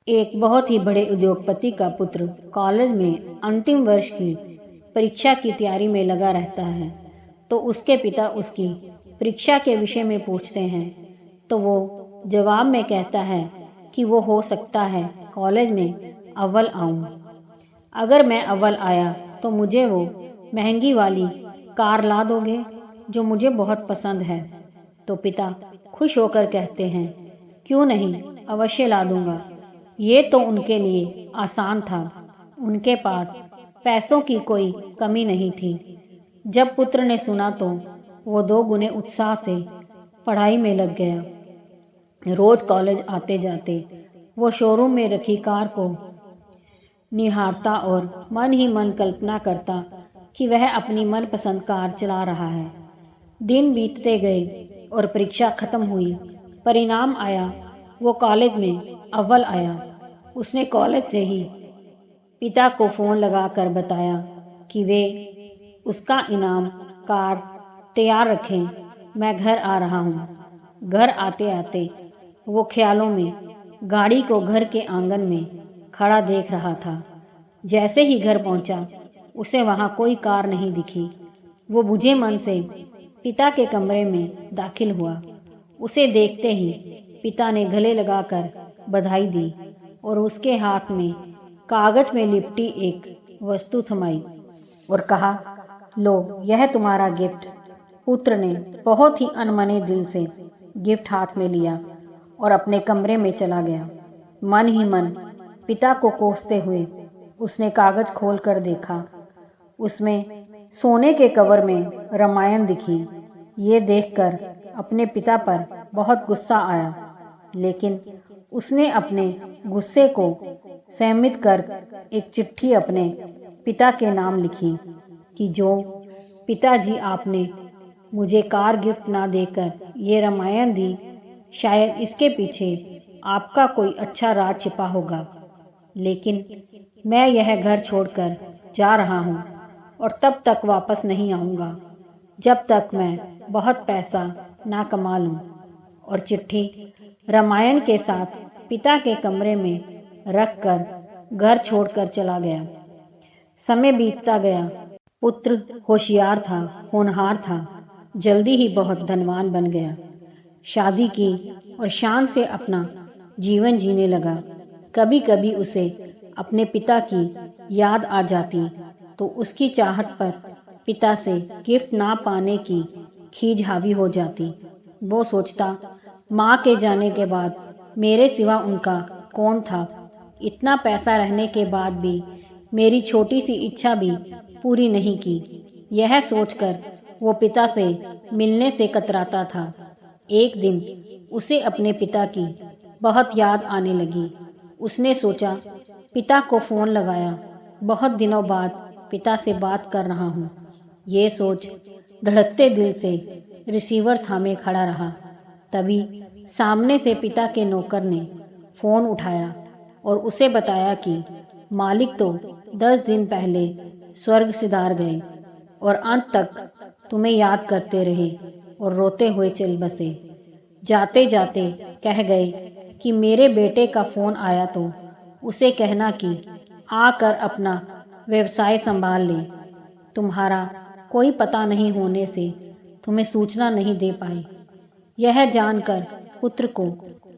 एक बहुत ही बड़े उद्योगपति का पुत्र कॉलेज में अंतिम वर्ष की परीक्षा की तैयारी में लगा रहता है। तो उसके पिता उसकी परीक्षा के विषय में पूछते हैं तो वो जवाब में कहता है कि वो हो सकता है कॉलेज में अव्वल आऊं। अगर मैं अव्वल आया तो मुझे वो महंगी वाली कार ला दोगे जो मुझे बहुत पसंद है। तो पिता खुश होकर कहते हैं, क्यों नहीं, अवश्य ला दूंगा। ये तो उनके लिए आसान था। उनके पास पैसों की कोई कमी नहीं थी। जब पुत्र ने सुना तो वो 2 गुने उत्साह से पढ़ाई में लग गया। रोज कॉलेज आते जाते वो शोरूम में रखी कार को निहारता और मन ही मन कल्पना करता कि वह अपनी मनपसंद कार चला रहा है। दिन बीतते गए और परीक्षा खत्म हुई। परिणाम आया, वो कॉलेज में अव्वल आया। उसने कॉलेज से ही पिता को फोन लगाकर बताया कि वे उसका इनाम कार तैयार रखें, मैं घर आ रहा हूँ। घर आते आते वो ख्यालों में गाड़ी को घर के आंगन में खड़ा देख रहा था। जैसे ही घर पहुंचा उसे वहां कोई कार नहीं दिखी। वो बुझे मन से पिता के कमरे में दाखिल हुआ। उसे देखते ही पिता ने गले लगाकर बधाई दी और उसके हाथ में कागज में लिपटी एक वस्तु थमाई और कहा, लो, यह तुम्हारा गिफ्ट। पुत्र ने बहुत ही अनमने दिल से गिफ्ट हाथ में लिया और अपने कमरे में चला गया। मन ही मन पिता को कोसते हुए उसने कागज खोलकर देखा। उसमें सोने के कवर में रामायण दिखी। ये देखकर अपने पिता पर बहुत गुस्सा आया, लेकिन उसने अपने गुस्से को सहमित कर एक चिट्ठी अपने पिता के नाम लिखी कि जो पिताजी, आपने मुझे कार गिफ्ट ना देकर ये रामायण दी, शायद इसके पीछे आपका कोई अच्छा राज छिपा होगा। लेकिन मैं यह घर छोड़कर जा रहा हूँ और तब तक वापस नहीं आऊँगा जब तक मैं बहुत पैसा ना कमा लूँ। और चिट्ठी रामायण के साथ पिता के कमरे में रखकर घर छोड़कर चला गया। समय बीतता गया। पुत्र होशियार था, होनहार था, जल्दी ही बहुत धनवान बन गया। शादी की और शान से अपना जीवन जीने लगा। कभी कभी उसे अपने पिता की याद आ जाती तो उसकी चाहत पर पिता से गिफ्ट ना पाने की खीज हावी हो जाती। वो सोचता, माँ के जाने के बाद मेरे सिवा उनका कौन था। इतना पैसा रहने के बाद भी मेरी छोटी सी इच्छा भी पूरी नहीं की। यह सोचकर वो पिता से मिलने से कतराता था। एक दिन उसे अपने पिता की बहुत याद आने लगी। उसने सोचा, पिता को फोन लगाया, बहुत दिनों बाद पिता से बात कर रहा हूँ। ये सोच धड़कते दिल से रिसीवर थामे खड़ा रहा। तभी सामने से पिता के नौकर ने फोन उठाया और उसे बताया कि मालिक तो 10 दिन पहले स्वर्ग सिधार गए और अंत तक तुम्हें याद करते रहे और रोते हुए चल बसे। जाते जाते कह गए कि मेरे बेटे का फोन आया तो उसे कहना कि आकर अपना व्यवसाय संभाल ले। तुम्हारा कोई पता नहीं होने से तुम्हें सूचना नहीं दे पाई। यह जानकर पुत्र को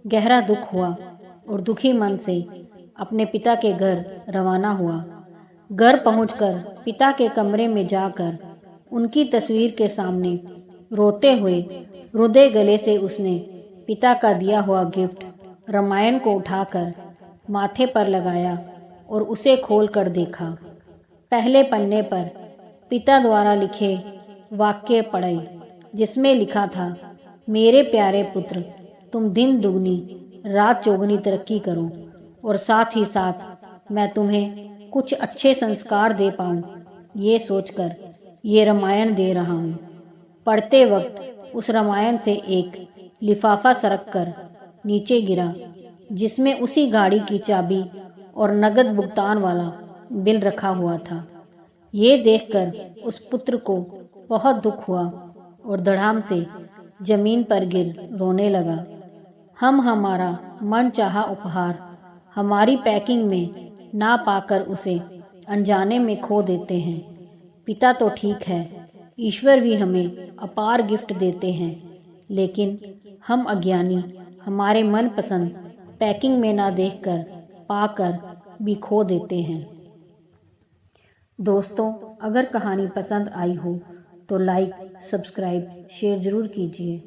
गहरा दुख हुआ और दुखी मन से अपने पिता के घर रवाना हुआ। घर पहुंचकर पिता के कमरे में जाकर उनकी तस्वीर के सामने रोते हुए रुदे गले से उसने पिता का दिया हुआ गिफ्ट रामायण को उठाकर माथे पर लगाया और उसे खोल कर देखा। पहले पन्ने पर पिता द्वारा लिखे वाक्य पढ़े, जिसमें लिखा था, मेरे प्यारे पुत्र, तुम दिन दुगनी रात चौगुनी तरक्की करो और साथ ही साथ मैं तुम्हें कुछ अच्छे संस्कार दे पाऊँ, ये सोचकर ये रामायण दे रहा हूँ। पढ़ते वक्त उस रामायण से एक लिफाफा सरक कर नीचे गिरा, जिसमें उसी गाड़ी की चाबी और नगद भुगतान वाला बिल रखा हुआ था। ये देखकर उस पुत्र को बहुत दुख हुआ और धड़ाम से जमीन पर गिर रोने लगा। हम हमारा मन चाहा उपहार हमारी पैकिंग में ना पाकर उसे अनजाने में खो देते हैं। पिता तो ठीक है, ईश्वर भी हमें अपार गिफ्ट देते हैं, लेकिन हम अज्ञानी हमारे मनपसंद पैकिंग में ना देखकर पाकर भी खो देते हैं। दोस्तों, अगर कहानी पसंद आई हो तो लाइक, सब्सक्राइब, शेयर ज़रूर कीजिए।